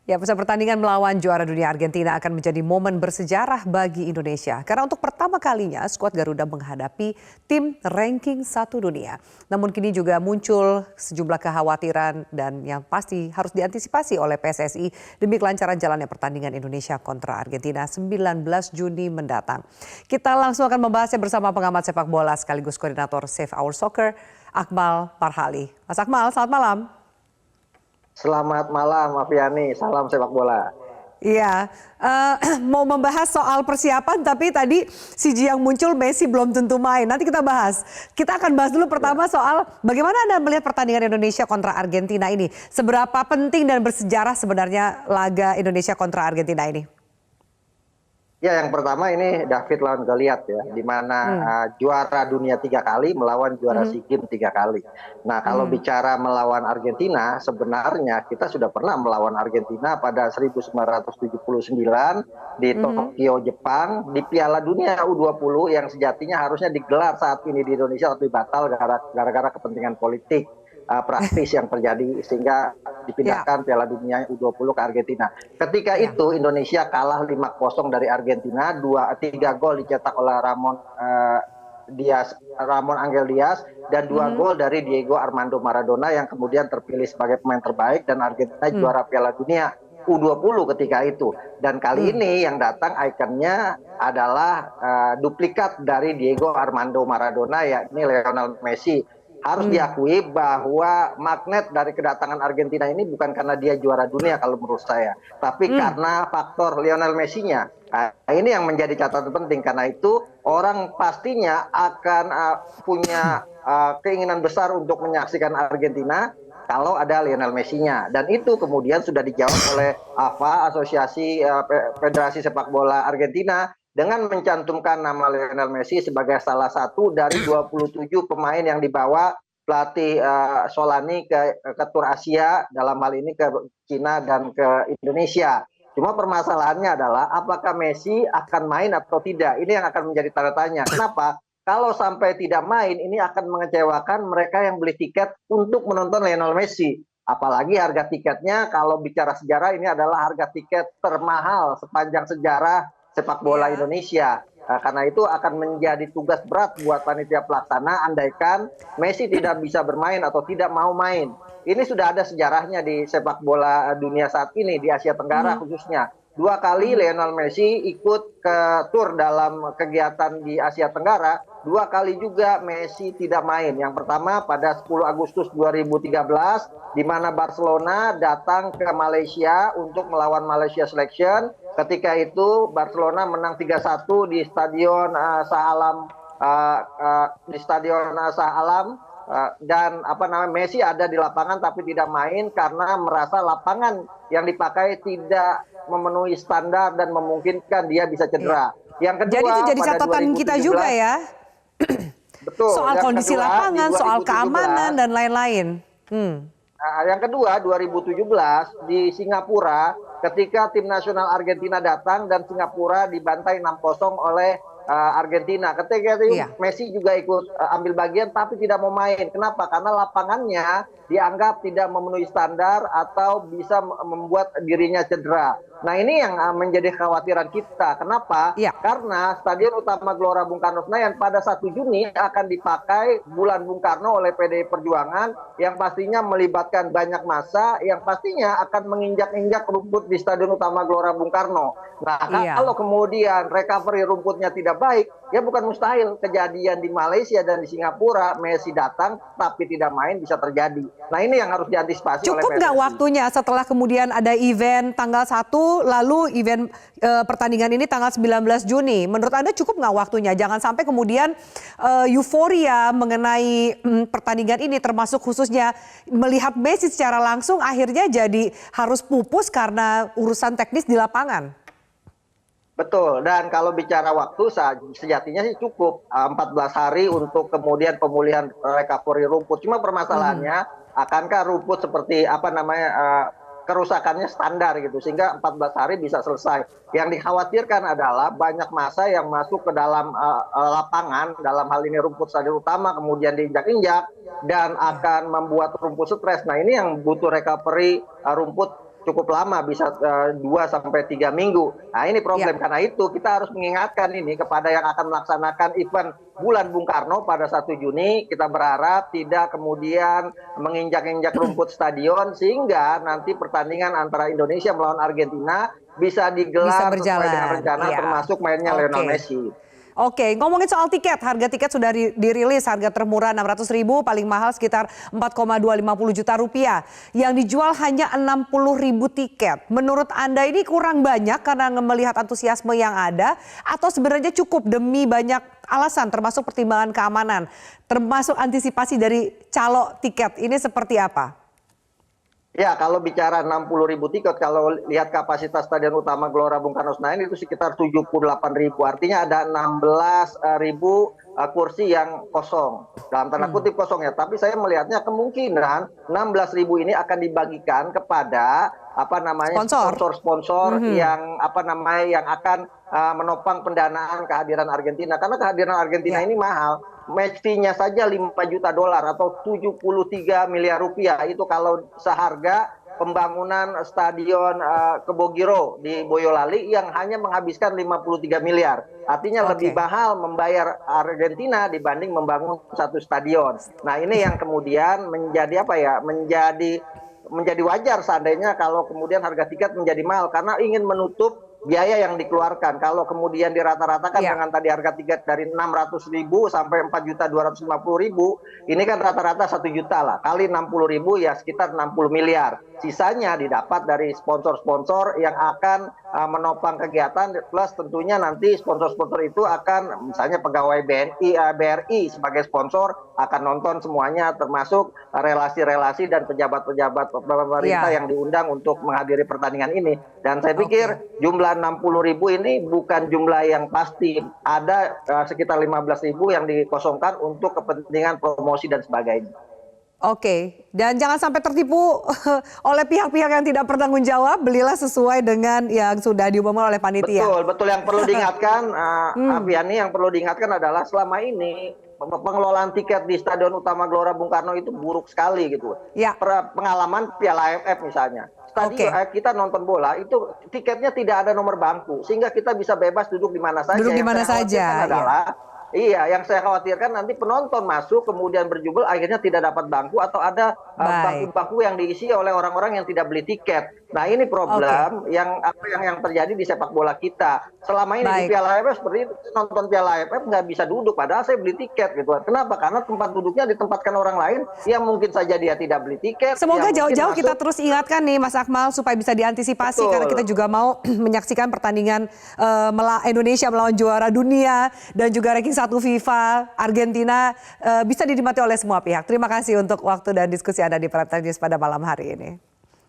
Ya, pusat pertandingan melawan juara dunia Argentina akan menjadi momen bersejarah bagi Indonesia. Karena untuk pertama kalinya skuad Garuda menghadapi tim ranking 1 dunia. Namun kini juga muncul sejumlah kekhawatiran dan yang pasti harus diantisipasi oleh PSSI demi kelancaran jalannya pertandingan Indonesia kontra Argentina 19 Juni mendatang. Kita langsung akan membahasnya bersama pengamat sepak bola sekaligus koordinator Save Our Soccer, Akmal Marhali. Mas Akmal, selamat malam. Selamat malam, Afiani. Salam sepak bola. Iya, mau membahas soal persiapan tapi tadi CG yang muncul Messi belum tentu main. Nanti kita bahas. Kita akan bahas dulu pertama soal bagaimana Anda melihat pertandingan Indonesia kontra Argentina ini. Seberapa penting dan bersejarah sebenarnya laga Indonesia kontra Argentina ini? Ya, yang pertama ini David lawan Goliat ya, di mana juara dunia 3 kali melawan juara SEA Games 3 kali. Nah, kalau bicara melawan Argentina, sebenarnya kita sudah pernah melawan Argentina pada 1979 di Tokyo, Jepang, di Piala Dunia U20 yang sejatinya harusnya digelar saat ini di Indonesia tapi batal gara-gara kepentingan politik praktis yang terjadi sehingga dipindahkan Piala Dunia U20 ke Argentina. Ketika itu Indonesia kalah 5-0 dari Argentina, 3 gol dicetak oleh Ramon Angel Diaz dan 2 gol dari Diego Armando Maradona yang kemudian terpilih sebagai pemain terbaik dan Argentina juara Piala Dunia U20 ketika itu. Dan kali ini yang datang ikonnya adalah duplikat dari Diego Armando Maradona, yakni Lionel Messi. Harus diakui bahwa magnet dari kedatangan Argentina ini bukan karena dia juara dunia kalau menurut saya, tapi karena faktor Lionel Messi-nya. Nah, ini yang menjadi catatan penting, karena itu orang pastinya akan punya keinginan besar untuk menyaksikan Argentina kalau ada Lionel Messi-nya. Dan itu kemudian sudah dijawab oleh AFA, Asosiasi Federasi Sepak Bola Argentina, dengan mencantumkan nama Lionel Messi sebagai salah satu dari 27 pemain yang dibawa pelatih Solani ke Tour Asia, dalam hal ini ke Cina dan ke Indonesia. Cuma permasalahannya adalah apakah Messi akan main atau tidak. Ini yang akan menjadi tanda tanya. Kenapa? Kalau sampai tidak main, ini akan mengecewakan mereka yang beli tiket untuk menonton Lionel Messi. Apalagi harga tiketnya, kalau bicara sejarah, ini adalah harga tiket termahal sepanjang sejarah sepak bola Indonesia. Karena itu akan menjadi tugas berat buat panitia pelaksana andaikan Messi tidak bisa bermain atau tidak mau main. Ini sudah ada sejarahnya di sepak bola dunia saat ini, di Asia Tenggara khususnya. 2 kali Lionel Messi ikut ke tur dalam kegiatan di Asia Tenggara, 2 kali juga Messi tidak main. Yang pertama pada 10 Agustus 2013, di mana Barcelona datang ke Malaysia untuk melawan Malaysia Selection. Ketika itu Barcelona menang 3-1 di Stadion Shah Alam, dan Messi ada di lapangan tapi tidak main karena merasa lapangan yang dipakai tidak memenuhi standar dan memungkinkan dia bisa cedera. Yang kedua, jadi itu jadi catatan 2017, kita juga ya. Betul. Soal kondisi lapangan, soal keamanan dan lain-lain. Yang kedua, 2017 di Singapura, ketika tim nasional Argentina datang dan Singapura dibantai 6-0 oleh Argentina. Ketika itu Messi juga ikut ambil bagian tapi tidak mau main. Kenapa? Karena lapangannya dianggap tidak memenuhi standar atau bisa membuat dirinya cedera. Nah, ini yang menjadi kekhawatiran kita. Kenapa? Karena Stadion Utama Gelora Bung Karno Senayan pada 1 Juni akan dipakai bulan Bung Karno oleh PDI Perjuangan yang pastinya melibatkan banyak massa yang pastinya akan menginjak-injak rumput di Stadion Utama Gelora Bung Karno. Nah, kalau kemudian recovery rumputnya tidak baik, ya bukan mustahil kejadian di Malaysia dan di Singapura Messi datang tapi tidak main bisa terjadi. Nah, ini yang harus diantisipasi oleh PSSI. Cukup nggak waktunya setelah kemudian ada event tanggal 1, lalu event pertandingan ini tanggal 19 Juni. Menurut Anda cukup nggak waktunya? Jangan sampai kemudian euforia mengenai pertandingan ini, termasuk khususnya melihat Messi secara langsung, akhirnya jadi harus pupus karena urusan teknis di lapangan. Betul, dan kalau bicara waktu sejatinya sih cukup 14 hari untuk kemudian pemulihan recovery rumput. Cuma permasalahannya akankah rumput seperti kerusakannya standar gitu sehingga 14 hari bisa selesai. Yang dikhawatirkan adalah banyak massa yang masuk ke dalam lapangan, dalam hal ini rumput stadion utama, kemudian diinjak-injak dan akan membuat rumput stres. Nah, ini yang butuh recovery rumput cukup lama, bisa 2 sampai 3 minggu. Nah ini problem, karena itu kita harus mengingatkan ini kepada yang akan melaksanakan event bulan Bung Karno pada 1 Juni, kita berharap tidak kemudian menginjak-injak rumput stadion sehingga nanti pertandingan antara Indonesia melawan Argentina bisa digelar sesuai dengan rencana, termasuk mainnya Lionel Messi. Oke, ngomongin soal tiket, harga tiket sudah dirilis, harga termurah 600.000, paling mahal sekitar 4,250 juta rupiah. Yang dijual hanya 60.000 tiket. Menurut Anda ini kurang banyak karena melihat antusiasme yang ada, atau sebenarnya cukup demi banyak alasan termasuk pertimbangan keamanan, termasuk antisipasi dari calo tiket, ini seperti apa? Ya, kalau bicara 60.000 tiket, kalau lihat kapasitas Stadion Utama Gelora Bung Karno Senayan itu sekitar 78.000. Artinya ada 16.000 kursi yang kosong. Dalam tanda kutip kosong ya. Tapi saya melihatnya kemungkinan 16.000 ini akan dibagikan kepada sponsor-sponsor yang yang akan menopang pendanaan kehadiran Argentina. Karena kehadiran Argentina ini mahal. Match fee-nya saja 5 juta dolar atau 73 miliar rupiah. Itu kalau seharga pembangunan stadion Kebogiro di Boyolali yang hanya menghabiskan 53 miliar. Artinya lebih mahal membayar Argentina dibanding membangun satu stadion. Nah ini yang kemudian menjadi menjadi wajar seandainya kalau kemudian harga tiket menjadi mahal karena ingin menutup biaya yang dikeluarkan. Kalau kemudian dirata-ratakan dengan tadi harga tiket dari 600.000 sampai 4.250.000, ini kan rata-rata 1 juta lah. Kali 60.000 ya sekitar 60 miliar. Sisanya didapat dari sponsor-sponsor yang akan menopang kegiatan, plus tentunya nanti sponsor-sponsor itu akan misalnya pegawai BRI sebagai sponsor akan nonton semuanya, termasuk relasi-relasi dan pejabat-pejabat pemerintah yang diundang untuk menghadiri pertandingan ini. Dan saya pikir jumlah 60.000 ini bukan jumlah yang pasti. Ada sekitar 15.000 yang dikosongkan untuk kepentingan promosi dan sebagainya. Oke, dan jangan sampai tertipu oleh pihak-pihak yang tidak bertanggung jawab. Belilah sesuai dengan yang sudah diumumkan oleh panitia. Betul. Yang perlu diingatkan, Aviani, yang perlu diingatkan adalah selama ini pengelolaan tiket di Stadion Utama Gelora Bung Karno itu buruk sekali gitu. Pengalaman Piala AFF misalnya. Stadion kita nonton bola itu tiketnya tidak ada nomor bangku sehingga kita bisa bebas duduk di mana saja. Duduk di mana saja. Iya, yang saya khawatirkan nanti penonton masuk kemudian berjubel akhirnya tidak dapat bangku atau ada bangku-bangku yang diisi oleh orang-orang yang tidak beli tiket. Nah ini problem yang terjadi di sepak bola kita. Selama ini di Piala AFF seperti itu, nonton Piala AFF nggak bisa duduk padahal saya beli tiket gitu. Kenapa? Karena tempat duduknya ditempatkan orang lain yang mungkin saja dia tidak beli tiket. Semoga jauh-jauh kita terus ingatkan nih Mas Akmal supaya bisa diantisipasi karena kita juga mau menyaksikan pertandingan Indonesia melawan juara dunia dan juga ranking 1 FIFA Argentina bisa dinikmati oleh semua pihak. Terima kasih untuk waktu dan diskusi Anda di Prime Time News pada malam hari ini.